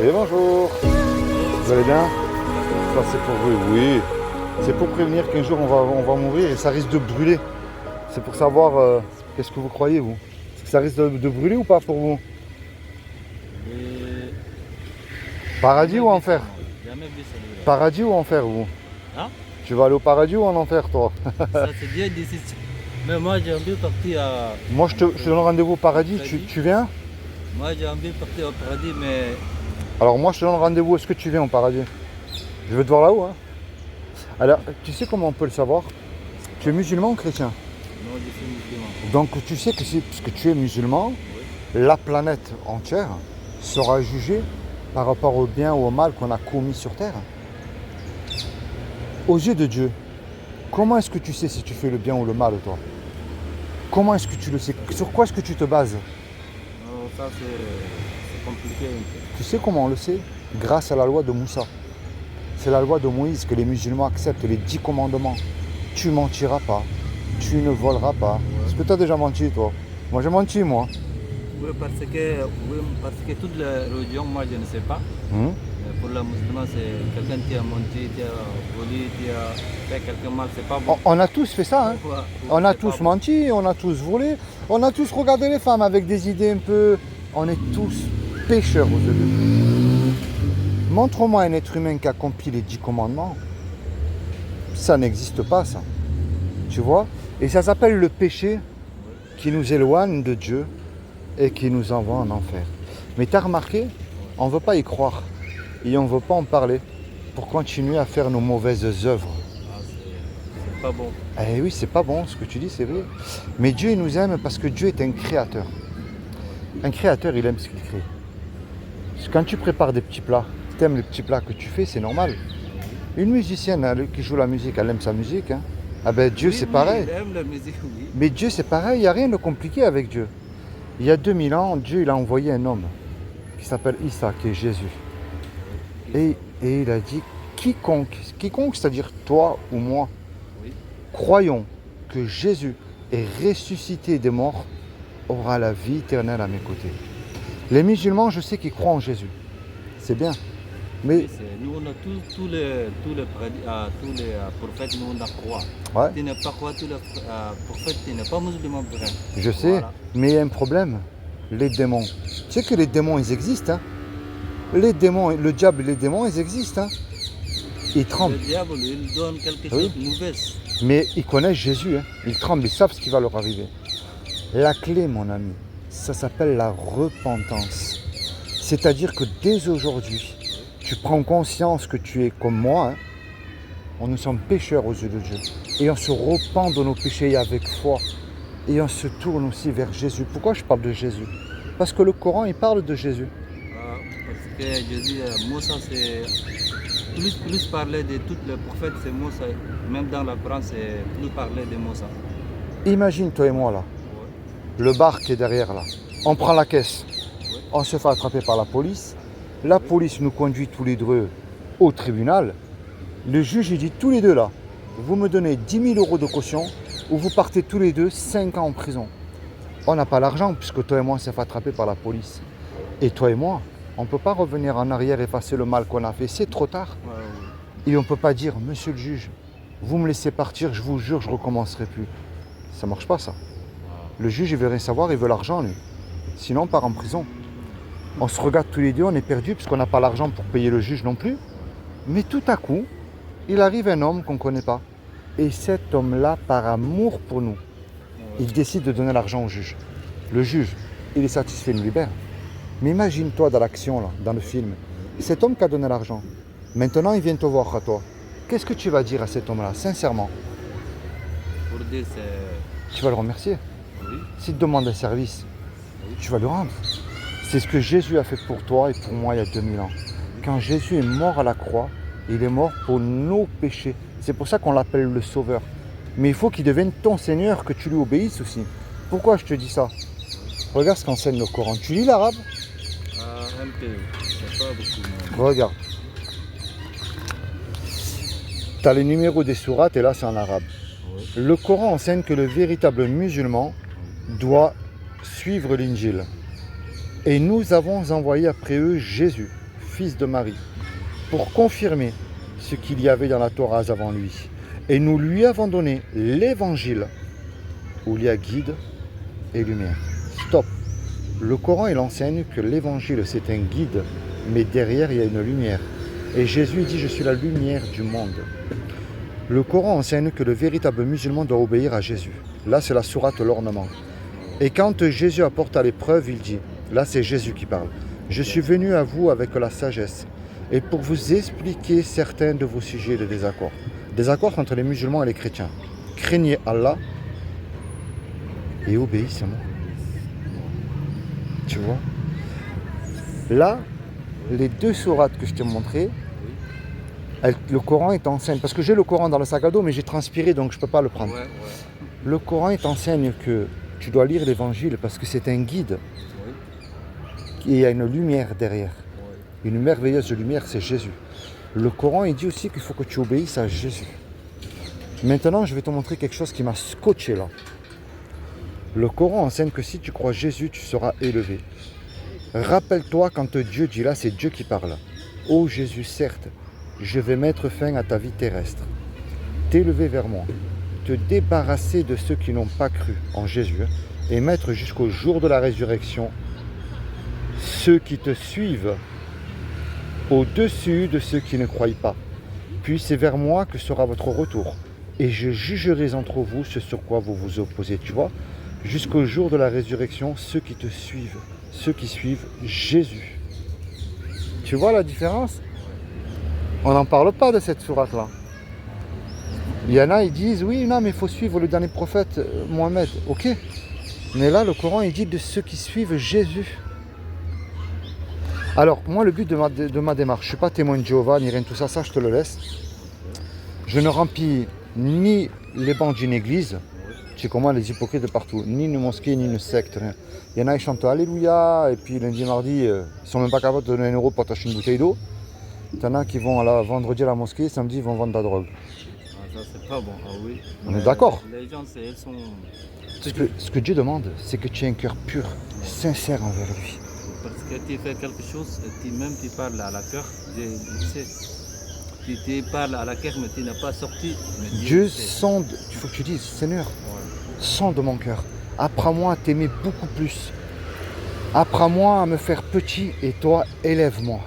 Et bonjour, vous allez bien? Ça c'est pour vous, oui. C'est pour prévenir qu'un jour on va mourir et ça risque de brûler. C'est pour savoir qu'est-ce que vous croyez vous? Est-ce que ça risque de brûler ou pas pour vous? Et Paradis jamais ou vu ça, enfer? moi. Jamais vu celui-là. Paradis ou enfer vous? Hein? Tu vas aller au paradis ou en enfer toi? Ça, c'est bien d'ici. Mais moi, j'ai envie de partir à. Moi je te donne rendez-vous au paradis, tu viens? Moi, j'ai envie de partir au paradis, mais. Alors moi je te donne rendez-vous, est-ce que tu viens au paradis? Je vais te voir là-haut hein. Alors tu sais comment on peut le savoir? Tu es musulman ou chrétien? Non, je suis musulman. Donc tu sais que puisque tu es musulman, Oui. la planète entière sera jugée par rapport au bien ou au mal qu'on a commis sur Terre. Aux yeux de Dieu, comment est-ce que tu sais si tu fais le bien ou le mal, toi? Comment est-ce que tu le sais? Sur quoi est-ce que tu te bases? Non, ça, c'est compliqué un peu. Tu sais comment on le sait? Grâce à la loi de Moussa. C'est la loi de Moïse que les musulmans acceptent, les 10 commandements. Tu mentiras pas, tu ne voleras pas. Est-ce que tu as déjà menti, toi? Moi, j'ai menti, moi. Oui, parce que toutes les religions, moi, je ne sais pas. Hum. Mais pour la musulman, c'est quelqu'un qui a menti, qui a volé, qui a fait quelque mal, c'est pas bon. On a tous fait ça, hein. Pourquoi? On a C'est pas tous bon. menti, on a tous volé, on a tous regardé les femmes avec des idées un peu... On est tous pécheurs aux yeux de Dieu. Montre-moi un être humain qui accomplit les 10 commandements. Ça n'existe pas, ça. Tu vois? Et ça s'appelle le péché qui nous éloigne de Dieu et qui nous envoie en enfer. Mais tu as remarqué, on ne veut pas y croire et on ne veut pas en parler pour continuer à faire nos mauvaises œuvres. Ah, c'est pas bon. Eh oui, c'est pas bon ce que tu dis, c'est vrai. Mais Dieu il nous aime parce que Dieu est un créateur. Un créateur, il aime ce qu'il crée. Quand tu prépares des petits plats, tu aimes les petits plats que tu fais, c'est normal. Une musicienne elle, qui joue la musique, elle aime sa musique. Hein. Ah ben Dieu Oui, c'est oui, pareil. il aime la musique, oui. Mais Dieu c'est pareil, il n'y a rien de compliqué avec Dieu. Il y a 2000 ans, Dieu il a envoyé un homme qui s'appelle Issa, qui est Jésus. Et il a dit, quiconque, c'est-à-dire toi ou moi, Oui. croyons que Jésus est ressuscité des morts, aura la vie éternelle à mes côtés. Les musulmans, je sais qu'ils croient en Jésus. C'est bien. Mais, Oui, nous, on a tous les prophètes, nous, on a croit. ouais, Tu n'es pas croire tous les prophètes, tu n'es pas musulman vrai. je sais, Voilà. mais il y a un problème. Les démons. Tu sais que les démons, ils existent. Hein. Les démons, le diable et les démons, ils existent. Hein. Ils Le tremblent. diable, il donne quelque Oui. chose de mauvais. Mais ils connaissent Jésus. Hein. Ils tremblent, ils savent ce qui va leur arriver. La clé, mon ami, ça s'appelle la repentance. C'est-à-dire que dès aujourd'hui, tu prends conscience que tu es comme moi. Hein. Nous sommes pécheurs aux yeux de Dieu. Et on se repent de nos péchés avec foi. Et on se tourne aussi vers Jésus. Pourquoi je parle de Jésus? Parce que le Coran, il parle de Jésus. Parce que Jésus, Moussa, c'est plus parler de tous les prophètes, c'est Moussa. Même dans la Coran, c'est plus parler de Moussa. Imagine toi et moi là, Ouais. le bar qui est derrière là. On prend la caisse, on se fait attraper par la police. La police nous conduit tous les deux au tribunal. Le juge il dit tous les deux là, vous me donnez 10 000 euros de caution ou vous partez tous les deux 5 ans en prison. On n'a pas l'argent puisque toi et moi on s'est fait attraper par la police. Et toi et moi, on ne peut pas revenir en arrière et effacer le mal qu'on a fait, c'est trop tard. Ouais, Et on ne peut pas dire, monsieur le juge, vous me laissez partir, je vous jure, je ne recommencerai plus. Ça ne marche pas ça. Le juge, il veut rien savoir, il veut l'argent, lui. Sinon, on part en prison. On se regarde tous les deux, on est perdu puisqu'on n'a pas l'argent pour payer le juge non plus. Mais tout à coup, il arrive un homme qu'on ne connaît pas. Et cet homme-là, par amour pour nous, il décide de donner l'argent au juge. Le juge, il est satisfait, il nous libère. Mais imagine-toi dans l'action, là, dans le film, cet homme qui a donné l'argent. Maintenant, il vient te voir à toi. Qu'est-ce que tu vas dire à cet homme-là, sincèrement? pour dire, c'est. Tu vas le remercier. Oui. S'il te demande un service, tu vas le rendre. C'est ce que Jésus a fait pour toi et pour moi il y a 2000 ans. Quand Jésus est mort à la croix, il est mort pour nos péchés. C'est pour ça qu'on l'appelle le Sauveur. Mais il faut qu'il devienne ton Seigneur, que tu lui obéisses aussi. Pourquoi je te dis ça? Regarde ce qu'enseigne le Coran. Tu lis l'arabe? Un peu. C'est pas beaucoup. Regarde. Tu as les numéros des sourates et là c'est en arabe. Oui. Le Coran enseigne que le véritable musulman doit suivre l'Injil. Et nous avons envoyé après eux Jésus, fils de Marie, pour confirmer ce qu'il y avait dans la Torah avant lui. Et nous lui avons donné l'évangile où il y a guide et lumière. Stop. Le Coran, il enseigne que l'évangile, c'est un guide, mais derrière, il y a une lumière. Et Jésus dit, je suis la lumière du monde. Le Coran enseigne que le véritable musulman doit obéir à Jésus. Là, c'est la sourate l'ornement. Et quand Jésus apporte à l'épreuve, il dit, là c'est Jésus qui parle, je suis venu à vous avec la sagesse et pour vous expliquer certains de vos sujets de désaccord. Désaccord entre les musulmans et les chrétiens. Craignez Allah et obéissez-moi. Tu vois? Là, les deux sourates que je t'ai montrées, le Coran est enseigne, parce que j'ai le Coran dans le sac à dos, mais j'ai transpiré, donc je ne peux pas le prendre. Ouais. Le Coran est enseigne que tu dois lire l'évangile parce que c'est un guide. Et il y a une lumière derrière. Une merveilleuse lumière, c'est Jésus. Le Coran, il dit aussi qu'il faut que tu obéisses à Jésus. Maintenant, je vais te montrer quelque chose qui m'a scotché là. Le Coran enseigne que si tu crois Jésus, tu seras élevé. Rappelle-toi quand Dieu dit là, c'est Dieu qui parle. Ô Jésus, certes, je vais mettre fin à ta vie terrestre, t'élever vers moi, te débarrasser de ceux qui n'ont pas cru en Jésus et mettre jusqu'au jour de la résurrection ceux qui te suivent au-dessus de ceux qui ne croient pas. Puis c'est vers moi que sera votre retour et je jugerai entre vous ce sur quoi vous vous opposez. Tu vois, jusqu'au jour de la résurrection, ceux qui te suivent, ceux qui suivent Jésus. Tu vois la différence? On n'en parle pas de cette sourate-là. Il y en a, ils disent, oui, non, mais il faut suivre le dernier prophète, Mohammed. Ok. Mais là, le Coran, il dit de ceux qui suivent Jésus. Alors, moi, le but de ma démarche, je ne suis pas témoin de Jéhovah, ni rien de tout ça, ça, je te le laisse. Je ne remplis ni les bancs d'une église, tu sais comment, les hypocrites de partout, ni une mosquée, ni une secte, rien. Il y en a, ils chantent Alléluia, et puis lundi, mardi, ils ne sont même pas capables de donner 1 euro pour t'acheter une bouteille d'eau. Il y en a qui vont vendredi à la mosquée, samedi ils vont vendre de la drogue. Ça c'est pas bon, oui. On est d'accord. Les gens, elles sont... Ce que Dieu demande, c'est que tu aies un cœur pur, sincère envers lui. Parce que tu fais quelque chose, tu parles à la cœur, tu parles à la cœur, mais tu n'as pas sorti. Dieu sonde, il faut que tu dises, Seigneur, sonde mon cœur, apprends-moi à t'aimer beaucoup plus. Apprends-moi à me faire petit et toi, élève-moi.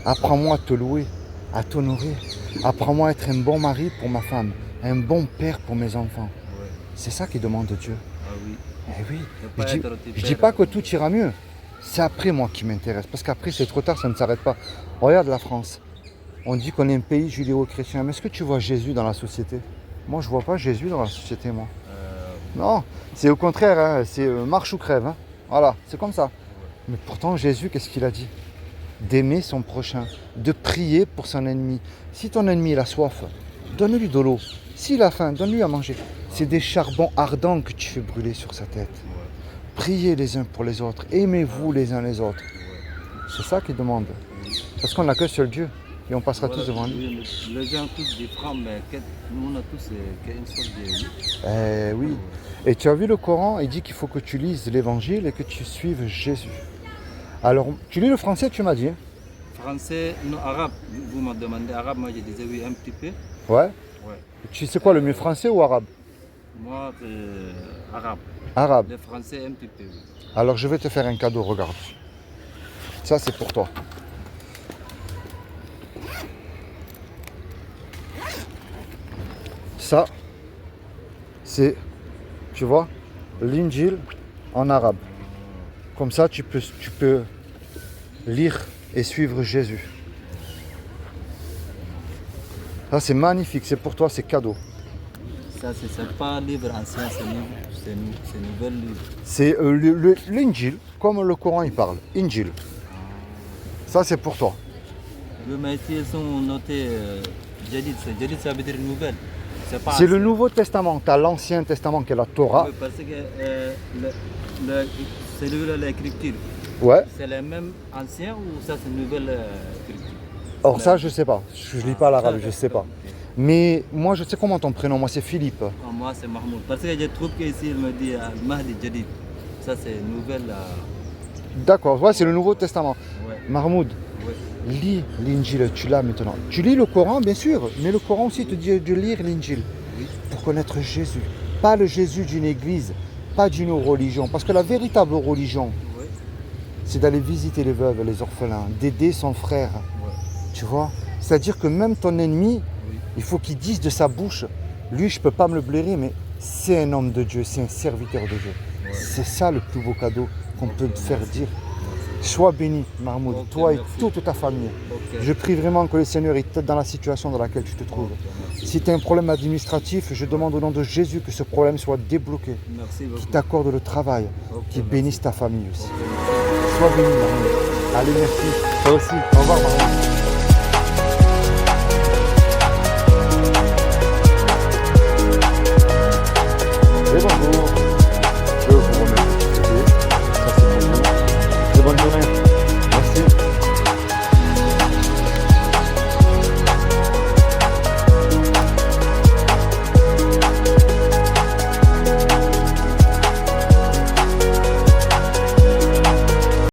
Apprends-moi à te louer, à t'honorer. Apprends-moi à être un bon mari pour ma femme, un bon père pour mes enfants. Ouais. C'est ça qui demande Dieu. Ah oui. Eh oui. Je dis pas que tout ira mieux. C'est après moi qui m'intéresse. Parce qu'après c'est trop tard, ça ne s'arrête pas. Regarde la France. On dit qu'on est un pays judéo-chrétien. Mais est-ce que tu vois Jésus dans la société? Moi je vois pas Jésus dans la société, moi. Non, c'est au contraire, hein. C'est marche ou crève. Hein. Voilà, c'est comme ça. Mais pourtant Jésus, qu'est-ce qu'il a dit? D'aimer son prochain, de prier pour son ennemi. Si ton ennemi il a soif, donne-lui de l'eau. S'il a faim, donne-lui à manger. C'est des charbons ardents que tu fais brûler sur sa tête. Priez les uns pour les autres, aimez-vous les uns les autres. C'est ça qu'il demande. Parce qu'on n'a qu'un seul Dieu et on passera tous devant lui. Les gens tous différents, mais nous on a tous une sorte de... Eh oui. Et tu as vu le Coran, il dit qu'il faut que tu lises l'évangile et que tu suives Jésus. Alors, tu lis le français, tu m'as dit? Français, non, arabe. Vous m'avez demandé arabe, moi je disais oui un petit peu. Ouais. Ouais. Tu sais quoi, le mieux, français ou arabe? Moi, arabe. Arabe. Le français un petit peu. Oui. Alors, je vais te faire un cadeau, regarde. Ça, c'est pour toi. Ça, c'est, tu vois, l'Injil en arabe. Comme ça, tu peux lire et suivre Jésus. Ça, c'est magnifique, c'est pour toi, c'est cadeau. Ça, c'est pas un livre ancien, c'est un nouvel livre. C'est l'Injil, comme le Coran il parle, Injil. Ça, c'est pour toi. Oui, mais ici, ils sont notés Jadid. Jadid, ça veut dire nouvelle. C'est le Nouveau Testament. Tu as l'Ancien Testament qui est la Torah. Oui, parce que celui-là, l'écriture, Ouais. c'est le même ancien ou ça, c'est une nouvelle écriture? Or, ça, je sais pas. Je lis pas l'arabe, je sais pas. Mais moi, je sais comment ton prénom. Moi, c'est Philippe. Moi, c'est Mahmoud. Parce que je trouve qu'ici, il me dit Mahdi Jadid. Ça, c'est une nouvelle. D'accord, ouais, c'est le Nouveau Testament. Ouais. Mahmoud, Oui. Lis l'Injil, tu l'as maintenant. Tu lis le Coran, bien sûr, mais le Coran aussi te dit de lire l'Injil Oui. pour connaître Jésus. Pas le Jésus d'une église, pas d'une religion. Parce que la véritable religion, Oui. c'est d'aller visiter les veuves, les orphelins, d'aider son frère. Ouais. Tu vois? C'est-à-dire que même ton ennemi, Oui. il faut qu'il dise de sa bouche, lui, je ne peux pas me le blairer, mais c'est un homme de Dieu, c'est un serviteur de Dieu. Ouais. C'est ça le plus beau cadeau qu'on peut te faire dire. Merci. Sois béni, Mahmoud, Ok, toi et merci. toute ta famille. Ok. Je prie vraiment que le Seigneur t'aide dans la situation dans laquelle tu te trouves. Ok, merci. Si tu as un problème administratif, je demande au nom de Jésus que ce problème soit débloqué, Merci beaucoup. qu'il t'accorde le travail, Ok, qu'il merci. bénisse ta famille aussi. Ok, merci. Sois béni, Mahmoud. Allez, merci. Toi aussi. Au revoir, Mahmoud.